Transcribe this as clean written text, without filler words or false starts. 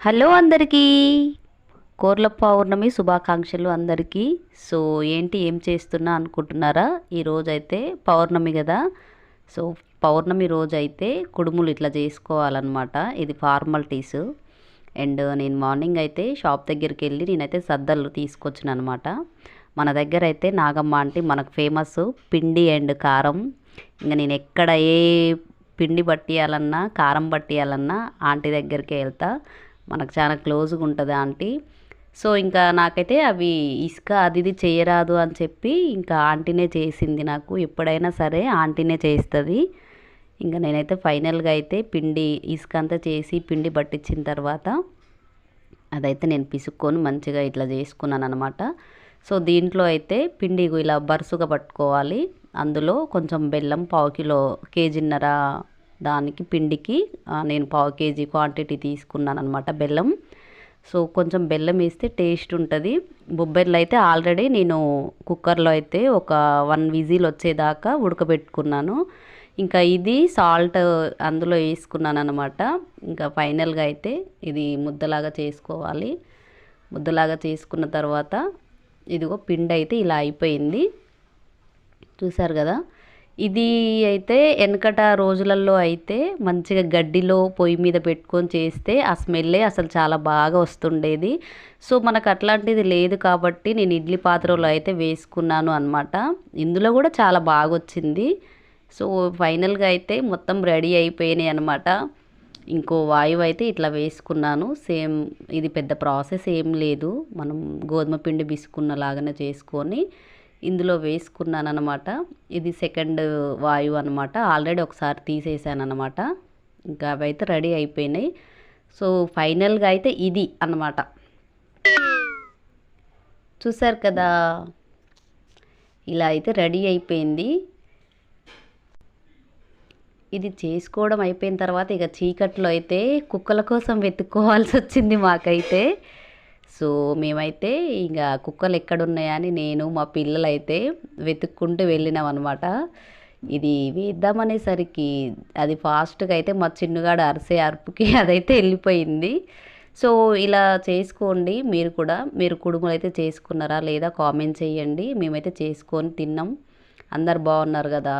Hello అందరికీ కోర్ల పౌర్ణమి శుభాకాంక్షలు అందరికీ. సో ఏం చేస్తున్నా అనుకుంటున్నారా? ఈరోజైతే పౌర్ణమి కదా. సో పౌర్ణమి రోజైతే కుడుములు ఇట్లా చేసుకోవాలన్నమాట. ఇది ఫార్మాలిటీస్. అండ్ నేను మార్నింగ్ అయితే షాప్ దగ్గరికి వెళ్ళి నేనైతే సద్దలు తీసుకొచ్చిన అనమాట. మన దగ్గర అయితే నాగమ్మ ఆంటీ మనకు ఫేమస్ పిండి అండ్ కారం. ఇంకా నేను ఎక్కడ ఏ పిండి పట్టియాలన్నా కారం పట్టియాలన్నా ఆంటీ దగ్గరికి వెళ్తా. మనకు చాలా క్లోజ్గా ఉంటుంది ఆంటీ. సో ఇంకా నాకైతే అవి ఇసుక అది ఇది చేయరాదు అని చెప్పి ఇంకా ఆంటీనే చేసింది. నాకు ఎప్పుడైనా సరే ఆంటీనే చేస్తుంది. ఇంకా నేనైతే ఫైనల్గా అయితే పిండి ఇసుక అంతా చేసి పిండి పట్టించిన తర్వాత అదైతే నేను పిసుక్కొని మంచిగా ఇట్లా చేసుకున్నాను అనమాట. సో దీంట్లో అయితే పిండి ఇలా బరుసుగా పట్టుకోవాలి. అందులో కొంచెం బెల్లం కేజీన్నర దానికి పిండికి నేను పావు కేజీ క్వాంటిటీ తీసుకున్నాను అనమాట బెల్లం. సో కొంచెం బెల్లం వేస్తే టేస్ట్ ఉంటుంది. బొబ్బర్లు అయితే ఆల్రెడీ నేను కుక్కర్లో అయితే ఒక 1 విజిల్ వచ్చేదాకా ఉడకబెట్టుకున్నాను. ఇంకా ఇది సాల్ట్ అందులో వేసుకున్నాను అనమాట. ఇంకా ఫైనల్గా అయితే ఇది ముద్దలాగా చేసుకోవాలి. ముద్దలాగా చేసుకున్న తర్వాత ఇదిగో పిండి అయితే ఇలా అయిపోయింది. చూసారు కదా. ఇది అయితే వెనకట రోజులలో అయితే మంచిగా గడ్డిలో పొయ్యి మీద పెట్టుకొని చేస్తే ఆ స్మెల్లే అసలు చాలా బాగా వస్తుండేది. సో మనకు అట్లాంటిది లేదు కాబట్టి నేను ఇడ్లీ పాత్రలో అయితే వేసుకున్నాను అనమాట. ఇందులో కూడా చాలా బాగా వచ్చింది. సో ఫైనల్గా అయితే మొత్తం రెడీ అయిపోయినాయి అనమాట. ఇంకో వాయువు అయితే ఇట్లా వేసుకున్నాను. సేమ్ ఇది పెద్ద ప్రాసెస్ ఏం లేదు. మనం గోధుమ పిండి బిసుకున్న లాగానే చేసుకొని ఇందులో వేసుకున్నాను అనమాట. ఇది సెకండ్ వాయువు అనమాట. ఆల్రెడీ ఒకసారి తీసేసాను అనమాట. ఇంకా అవి అయితే రెడీ అయిపోయినాయి. సో ఫైనల్గా అయితే ఇది అన్నమాట. చూసారు కదా, ఇలా అయితే రెడీ అయిపోయింది. ఇది చేసుకోవడం అయిపోయిన తర్వాత ఇక చీకట్లో అయితే కుక్కల కోసం వెతుక్కోవాల్సి వచ్చింది మాకైతే. సో మేమైతే ఇక కుక్కలు ఎక్కడున్నాయని నేను మా పిల్లలైతే వెతుక్కుంటూ వెళ్ళినాం అనమాట. ఇది వేద్దామనేసరికి అది ఫాస్ట్గా అయితే మా చిన్నుగాడు అరిసే అరుపుకి అదైతే వెళ్ళిపోయింది. సో ఇలా చేసుకోండి మీరు కూడా. మీరు కుడుములు అయితే చేసుకున్నారా లేదా కామెంట్ చేయండి. మేమైతే చేసుకొని తిన్నాం. అందరు బాగున్నారు కదా.